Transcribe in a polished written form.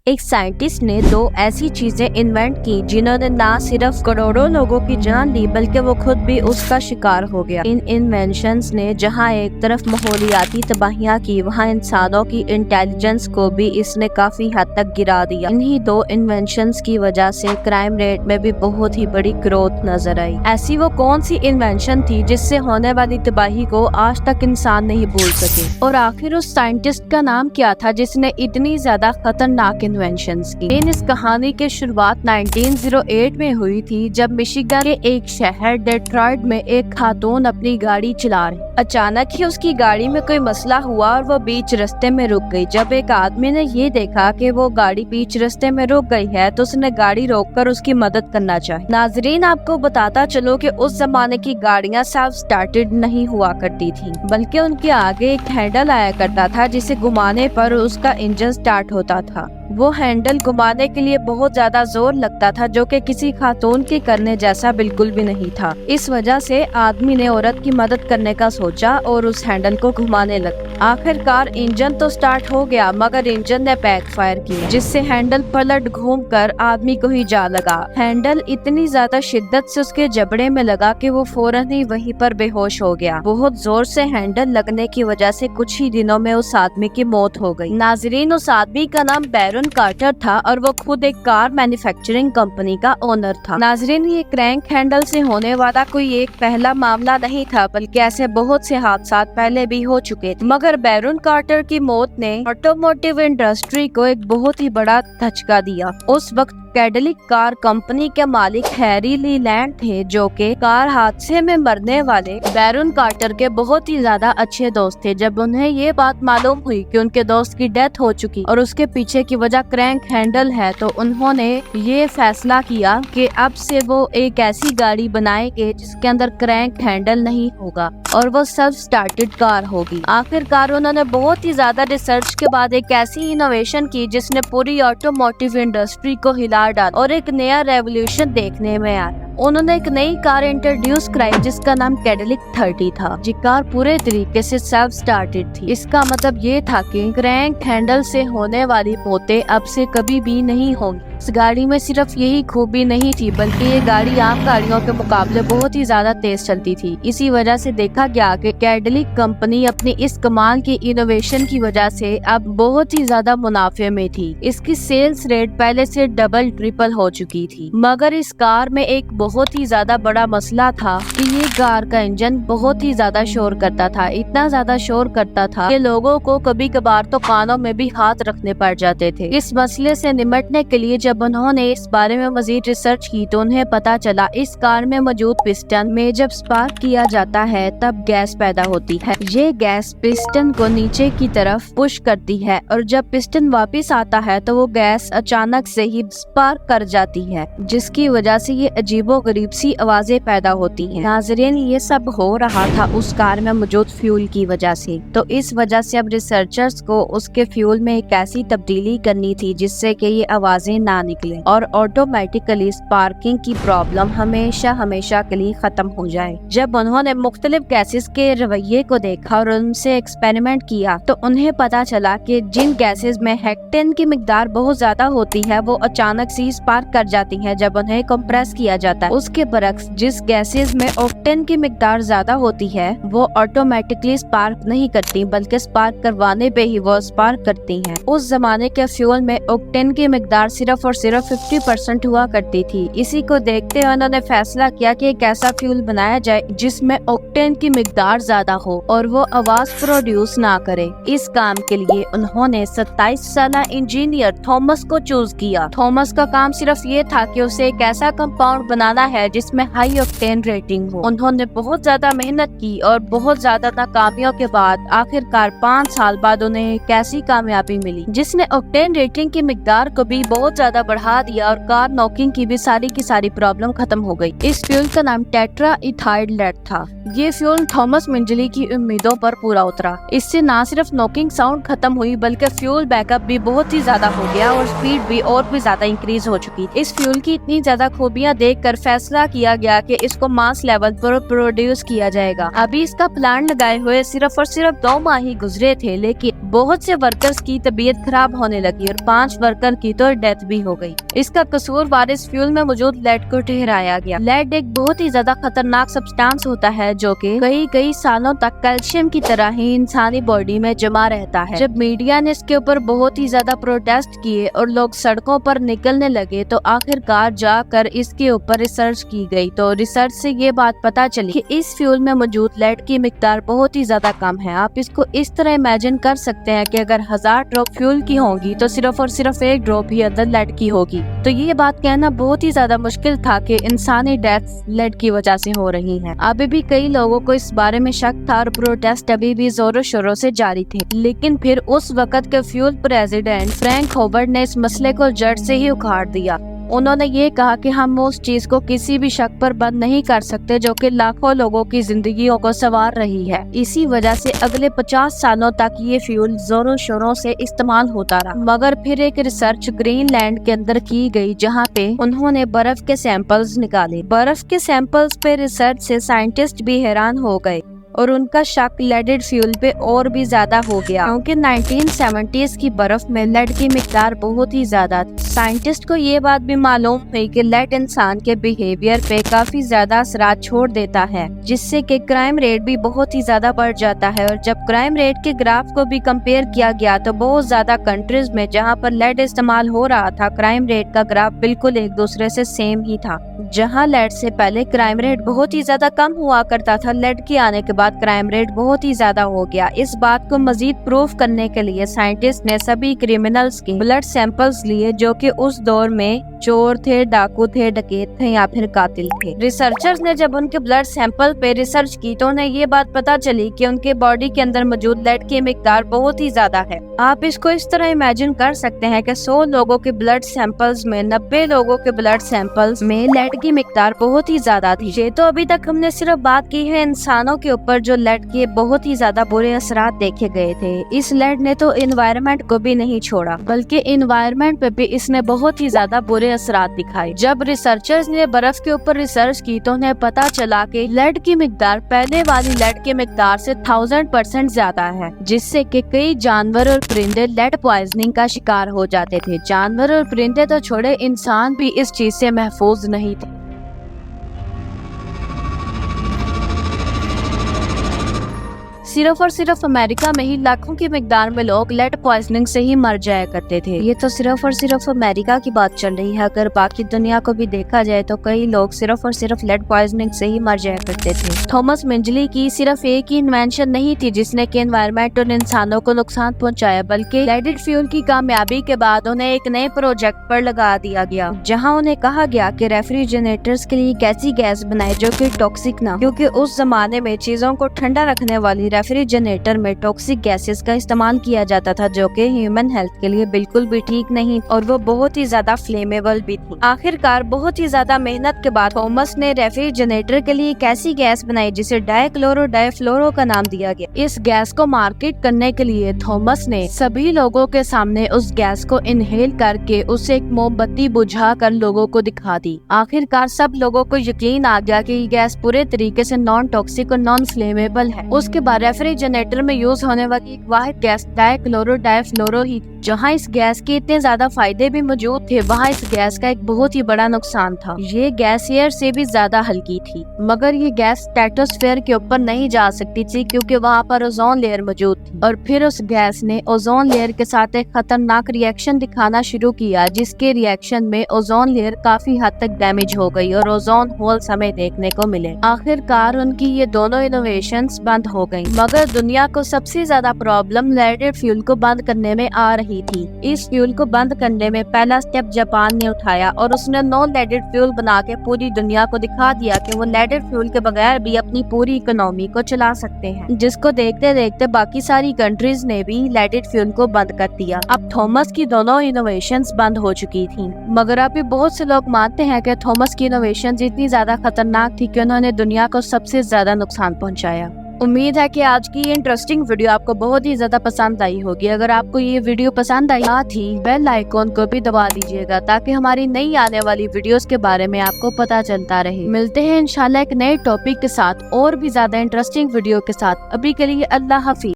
ایک سائنٹسٹ نے دو ایسی چیزیں انوینٹ کی جنہوں نے نہ صرف کروڑوں لوگوں کی جان لی بلکہ وہ خود بھی اس کا شکار ہو گیا۔ ان انوینشنز نے جہاں ایک طرف ماحولیاتی تباہیاں کی، وہاں انسانوں کی انٹیلیجنس کو بھی اس نے کافی حد تک گرا دیا۔ انہی دو انوینشنز کی وجہ سے کرائم ریٹ میں بھی بہت ہی بڑی گروتھ نظر آئی۔ ایسی وہ کون سی انوینشن تھی جس سے ہونے والی تباہی کو آج تک انسان نہیں بھول سکے، اور آخر اس سائنٹسٹ کا نام کیا تھا جس نے اتنی زیادہ خطرناک انوینشنز کی؟ اس کہانی کے شروعات 1908 میں ہوئی تھی جب مشیگن کے ایک شہر ڈیٹرائٹ میں ایک خاتون اپنی گاڑی چلا رہی۔ اچانک ہی اس کی گاڑی میں کوئی مسئلہ ہوا اور وہ بیچ رستے میں رک گئی۔ جب ایک آدمی نے یہ دیکھا کہ وہ گاڑی بیچ رستے میں رک گئی ہے تو اس نے گاڑی روک کر اس کی مدد کرنا چاہی۔ ناظرین، آپ کو بتاتا چلو کہ اس زمانے کی گاڑیاں سیلف سٹارٹڈ نہیں ہوا کرتی تھی، بلکہ ان کے آگے ایک ہینڈل آیا کرتا تھا جسے گھمانے پر اس کا انجن سٹارٹ ہوتا تھا۔ وہ ہینڈل گھمانے کے لیے بہت زیادہ زور لگتا تھا جو کہ کسی خاتون کے کرنے جیسا بالکل بھی نہیں تھا۔ اس وجہ سے آدمی نے عورت کی مدد کرنے کا سوچا اور اس ہینڈل کو گھمانے لگا۔ آخر کار انجن تو سٹارٹ ہو گیا مگر انجن نے بیک فائر کیا جس سے ہینڈل پلٹ گھوم کر آدمی کو ہی جا لگا۔ ہینڈل اتنی زیادہ شدت سے اس کے جبڑے میں لگا کہ وہ فوراً ہی وہیں پر بے ہوش ہو گیا۔ بہت زور سے ہینڈل لگنے کی وجہ سے کچھ ہی دنوں میں اس آدمی کی موت ہو گئی۔ ناظرین، اس آدمی کا نام بیرون کارٹر تھا اور وہ خود ایک کار مینوفیکچرنگ کمپنی کا اونر تھا۔ ناظرین، یہ کرینک ہینڈل سے ہونے والا کوئی ایک پہلا معاملہ نہیں تھا بلکہ ایسے بہت سے حادثات پہلے بھی ہو چکے تھے، مگر بیرون کارٹر کی موت نے آٹوموٹیو انڈسٹری کو ایک بہت ہی بڑا دھچکا دیا۔ اس وقت کیڈلک کار کمپنی کے مالک ہیری لی لینڈ تھے جو کہ کار حادثے میں مرنے والے بیرون کارٹر کے بہت ہی زیادہ اچھے دوست تھے۔ جب انہیں یہ بات معلوم ہوئی کہ ان کے دوست کی ڈیتھ ہو چکی اور اس کے پیچھے کی وجہ کرینک ہینڈل ہے تو انہوں نے یہ فیصلہ کیا کہ اب سے وہ ایک ایسی گاڑی بنائیں گے جس کے اندر کرینک ہینڈل نہیں ہوگا اور وہ سیلف سٹارٹڈ کار ہوگی۔ آخر کار انہوں نے بہت ہی زیادہ ریسرچ کے بعد ایک ایسی انوویشن کی جس نے پوری آٹوموٹیو انڈسٹری کو ہلا ڈالا اور ایک نیا ریولیوشن دیکھنے میں آیا۔ انہوں نے ایک نئی کار انٹروڈیوس کرائی جس کا نام کیڈلک 30 تھا۔ یہ کار پورے طریقے سے سیلف سٹارٹڈ تھی۔ اس کا مطلب یہ تھا کہ کرینک ہینڈل سے ہونے والی موتیں اب سے کبھی بھی نہیں ہوں گی۔ اس گاڑی میں صرف یہی خوبی نہیں تھی بلکہ یہ گاڑی عام گاڑیوں کے مقابلے بہت ہی زیادہ تیز چلتی تھی۔ اسی وجہ سے دیکھا گیا کہ کیڈلک کمپنی اپنی اس کمال کی انوویشن کی وجہ سے اب بہت ہی زیادہ منافع میں تھی۔ اس کی سیلز ریٹ پہلے سے ڈبل ٹرپل ہو چکی تھی، مگر اس کار میں ایک بہت ہی زیادہ بڑا مسئلہ تھا کہ یہ کار کا انجن بہت ہی زیادہ شور کرتا تھا، اتنا زیادہ شور کرتا تھا کہ لوگوں کو کبھی کبھار تو کانوں میں بھی ہاتھ رکھنے پڑ جاتے تھے۔ اس مسئلے سے نمٹنے کے لیے جب انہوں نے اس بارے میں مزید ریسرچ کی تو انہیں پتا چلا اس کار میں موجود پسٹن میں جب سپارک کیا جاتا ہے تب گیس پیدا ہوتی ہے۔ یہ گیس پسٹن کو نیچے کی طرف پش کرتی ہے اور جب پسٹن واپس آتا ہے تو وہ گیس اچانک سے ہی سپارک کر جاتی ہے جس کی وجہ سے یہ عجیب و غریب سی آوازیں پیدا ہوتی ہیں۔ ناظرین، یہ سب ہو رہا تھا اس کار میں موجود فیول کی وجہ سے، تو اس وجہ سے اب ریسرچرز کو اس کے فیول میں ایک ایسی تبدیلی کرنی تھی جس سے کہ یہ آوازیں نہ نکلیں اور آٹومیٹیکلی سپارکنگ کی پرابلم ہمیشہ کے لیے ختم ہو جائے۔ جب انہوں نے مختلف گیسز کے رویے کو دیکھا اور ان سے ایکسپیریمنٹ کیا تو انہیں پتا چلا کہ جن گیسز میں ہیکٹین کی مقدار بہت زیادہ ہوتی ہے وہ اچانک سے سپارک کر جاتی ہیں جب انہیں کمپریس کیا جاتا ہے۔ اس کے برعکس جس گیسز میں آکٹین کی مقدار زیادہ ہوتی ہے وہ آٹومیٹکلی سپارک نہیں کرتی بلکہ سپارک کروانے پہ ہی وہ سپارک کرتی ہیں۔ اس زمانے کے فیول میں آکٹین کی مقدار صرف اور صرف 50% ہوا کرتی تھی۔ اسی کو دیکھتے ہوئے انہوں نے فیصلہ کیا کہ ایک ایسا فیول بنایا جائے جس میں آکٹین کی مقدار زیادہ ہو اور وہ آواز پروڈیوس نہ کرے۔ اس کام کے لیے انہوں نے 27 سالہ انجینئر تھامس کو چوز کیا۔ تھامس کا کام صرف یہ تھا کہ اسے ایک ایسا کمپاؤنڈ بنانا ہے جس میں ہائی آکٹین ریٹنگ ہو۔ انہوں نے بہت زیادہ محنت کی اور بہت زیادہ ناکامیوں کے بعد آخر کار 5 سال بعد انہیں ایک ایسی کامیابی ملی جس نے آکٹین ریٹنگ کی مقدار کو بھی بہت زیادہ ज्यादा बढ़ा दिया और कार नॉकिंग की भी सारी प्रॉब्लम खत्म हो गई। इस फ्यूल का नाम टेट्रा इथाइल लेड था। ये फ्यूल थॉमस मिंजली की उम्मीदों पर पूरा उतरा। इससे न सिर्फ नॉकिंग साउंड खत्म हुई बल्कि फ्यूल बैकअप भी बहुत ही ज्यादा हो गया और स्पीड भी और भी ज्यादा इंक्रीज हो चुकी। इस फ्यूल की इतनी ज्यादा खूबियां देखकर फैसला किया गया कि इसको मास लेवल पर प्रोड्यूस किया जाएगा। अभी इसका प्लान लगाए हुए सिर्फ और सिर्फ 2 माह ही गुजरे थे, लेकिन बहुत से वर्कर्स की तबीयत खराब होने लगी और 5 वर्कर की तो डेथ भी हो गई। इसका कसूरवार इस फ्यूल में मौजूद लेड को ठहराया गया। लेड एक बहुत ही ज्यादा खतरनाक सब्सटेंस होता है जो कि कई सालों तक कैल्शियम की तरह ही इंसानी बॉडी में जमा रहता है। जब मीडिया ने इसके ऊपर बहुत ही ज्यादा प्रोटेस्ट किए और लोग सड़कों पर निकलने लगे तो आखिरकार जाकर इसके ऊपर रिसर्च की गई। तो रिसर्च से ये बात पता चली कि इस फ्यूल में मौजूद लेड की मिकदार बहुत ही ज्यादा कम है। आप इसको इस तरह इमेजिन कर सकते हैं कि अगर 1000 ड्रॉप फ्यूल की होंगी तो सिर्फ और सिर्फ 1 ड्रॉप ही अंदर लेड की होगी। तो ये बात कहना बहुत ही ज्यादा मुश्किल था कि इंसानी डेथ लेड की वजह से हो रही है। अभी भी कई लोगों को इस बारे में शक था और प्रोटेस्ट अभी भी जोरों शोरों से जारी थे। लेकिन फिर उस वक्त के फ्यूल प्रेसिडेंट फ्रैंक होवर्ड ने इस मसले को जड़ से ही उखाड़ दिया। उन्होंने ये कहा कि हम उस चीज को किसी भी शक पर बंद नहीं कर सकते जो कि लाखों लोगों की जिंदगियों को संवार रही है। इसी वजह से अगले 50 सालों तक ये फ्यूल जोरों शोरों से इस्तेमाल होता रहा। मगर फिर एक रिसर्च ग्रीनलैंड के अंदर की गई जहाँ पे उन्होंने बर्फ के सैंपल्स निकाले। बर्फ के सैंपल्स पे रिसर्च से साइंटिस्ट भी हैरान हो गए और उनका शक लेडेड फ्यूल पे और भी ज्यादा हो गया, क्योंकि 1970s की बर्फ में लेड की मिकदार बहुत ही ज्यादा थी। साइंटिस्ट को ये बात भी मालूम हुई कि लेड इंसान के बिहेवियर पे काफी ज्यादा असरात छोड़ देता है, जिससे कि क्राइम रेट भी बहुत ही ज्यादा बढ़ जाता है। और जब क्राइम रेट के ग्राफ को भी कंपेयर किया गया तो बहुत ज्यादा कंट्रीज में जहाँ पर लेड इस्तेमाल हो रहा था, क्राइम रेट का ग्राफ बिल्कुल एक दूसरे से सेम ही था। जहाँ लेड से पहले क्राइम रेट बहुत ही ज्यादा कम हुआ करता था, लेड के आने के बाद क्राइम रेट बहुत ही ज्यादा हो गया। इस बात को मजीद प्रूफ करने के लिए साइंटिस्ट ने सभी क्रिमिनल्स के ब्लड सैंपल्स लिए जो कि उस दौर में चोर थे, डाकू थे, डकैत थे या फिर कातिल थे। रिसर्चर्स ने जब उनके ब्लड सैंपल पे रिसर्च की तो उन्हें ये बात पता चली कि उनके बॉडी के अंदर मौजूद लेड की मिकदार बहुत ही ज्यादा है। आप इसको इस तरह इमेजिन कर सकते हैं कि 100 लोगों के ब्लड सैंपल्स में 90 लोगों के ब्लड सैंपल्स में लेड की मिकदार बहुत ही ज्यादा थी। ये तो अभी तक हमने सिर्फ बात की है इंसानों के ऊपर जो लेड के बहुत ही ज्यादा बुरे असरात देखे गए थे। इस लेड ने तो एनवायरनमेंट को भी नहीं छोड़ा, बल्कि एनवायरनमेंट पे भी इसने बहुत ही ज्यादा बुरे असरात दिखाए। जब रिसर्चर्स ने बर्फ के ऊपर रिसर्च की तो उन्हें पता चला कि लेड की मिकदार पहले वाली लेड की मिकदार से 1000% ज्यादा है, जिससे कि कई जानवर और परिंदे लेड पॉइजनिंग का शिकार हो जाते थे। जानवर और परिंदे तो छोड़े, इंसान भी इस चीज से महफूज नहीं थे। सिर्फ और सिर्फ अमेरिका में ही लाखों की मिकदार में लोग लेड पॉइजनिंग से ही मर जाया करते थे। ये तो सिर्फ और सिर्फ अमेरिका की बात चल रही है। अगर बाकी दुनिया को भी देखा जाए तो कई लोग सिर्फ और सिर्फ लेड पॉइजनिंग से ही मर जाया करते थे। थॉमस मिंजली की सिर्फ एक ही इन्वेंशन नहीं थी जिसने कि एनवायरनमेंट और इंसानों को नुकसान पहुंचाया, बल्कि लेडेड फ्यूल की कामयाबी के बाद उन्हें एक नए प्रोजेक्ट पर लगा दिया गया, जहाँ उन्हें कहा गया कि रेफ्रिजरेटर्स के लिए एक ऐसी गैस बनाए जो कि टॉक्सिक ना, क्योंकि उस जमाने में चीजों को ठंडा रखने वाली रेफ्रिजरेटर में टॉक्सिक गैसेस का इस्तेमाल किया जाता था जो कि ह्यूमन हेल्थ के लिए बिल्कुल भी ठीक नहीं और वो बहुत ही ज्यादा फ्लेमेबल भी थी। आखिरकार बहुत ही ज्यादा मेहनत के बाद थॉमस ने रेफ्रिजरेटर के लिए एक ऐसी गैस बनाई जिसे डाइफ्लोरो का नाम दिया गया। इस गैस को मार्केट करने के लिए थॉमस ने सभी लोगों के सामने उस गैस को इनहेल करके उसे एक मोमबत्ती बुझा कर लोगों को दिखा दी। आखिरकार सब लोगों को यकीन आ गया कि ये गैस पूरे तरीके से नॉन टॉक्सिक और नॉन फ्लेमेबल है। उसके बाद रेफ्रिजरेटर में यूज होने वाली एक वाहिद गैस डाइफ्लोरो ही। जहाँ इस गैस के इतने ज्यादा फायदे भी मौजूद थे, वहाँ इस गैस का एक बहुत ही बड़ा नुकसान था। ये गैस एयर से भी ज्यादा हल्की थी, मगर ये गैस स्ट्रेटोस्फेयर के ऊपर नहीं जा सकती थी क्योंकि वहाँ पर ओजोन लेयर मौजूद थी। और फिर उस गैस ने ओजोन लेयर के साथ एक खतरनाक रिएक्शन दिखाना शुरू किया, जिसके रिएक्शन में ओजोन लेयर काफी हद तक डैमेज हो गई और ओजोन होल्स हमें देखने को मिले। आखिरकार उनकी ये दोनों इनोवेशंस बंद हो गई, मगर दुनिया को सबसे ज्यादा प्रॉब्लम लेडेड फ्यूल को बंद करने में आ रही रही थी। इस फ्यूल को बंद करने में पहला स्टेप जापान ने उठाया और उसने नॉन लेडेड फ्यूल बना के पूरी दुनिया को दिखा दिया कि वो लेडेड फ्यूल के बगैर भी अपनी पूरी इकोनॉमी को चला सकते हैं, जिसको देखते देखते बाकी सारी कंट्रीज ने भी लेडेड फ्यूल को बंद कर दिया। अब थॉमस की दोनों इनोवेशंस बंद हो चुकी थी, मगर अभी बहुत से लोग मानते हैं कि थॉमस की इनोवेशंस इतनी ज्यादा खतरनाक थी कि उन्होंने दुनिया को सबसे ज्यादा नुकसान पहुंचाया। उम्मीद है कि आज की ये इंटरेस्टिंग वीडियो आपको बहुत ही ज्यादा पसंद आई होगी। अगर आपको ये वीडियो पसंद आई, साथ ही बेल आइकॉन को भी दबा दीजिएगा ताकि हमारी नई आने वाली वीडियोस के बारे में आपको पता चलता रहे। मिलते हैं इंशाल्लाह एक नए टॉपिक के साथ और भी ज्यादा इंटरेस्टिंग वीडियो के साथ। अभी के लिए अल्लाह हाफिज।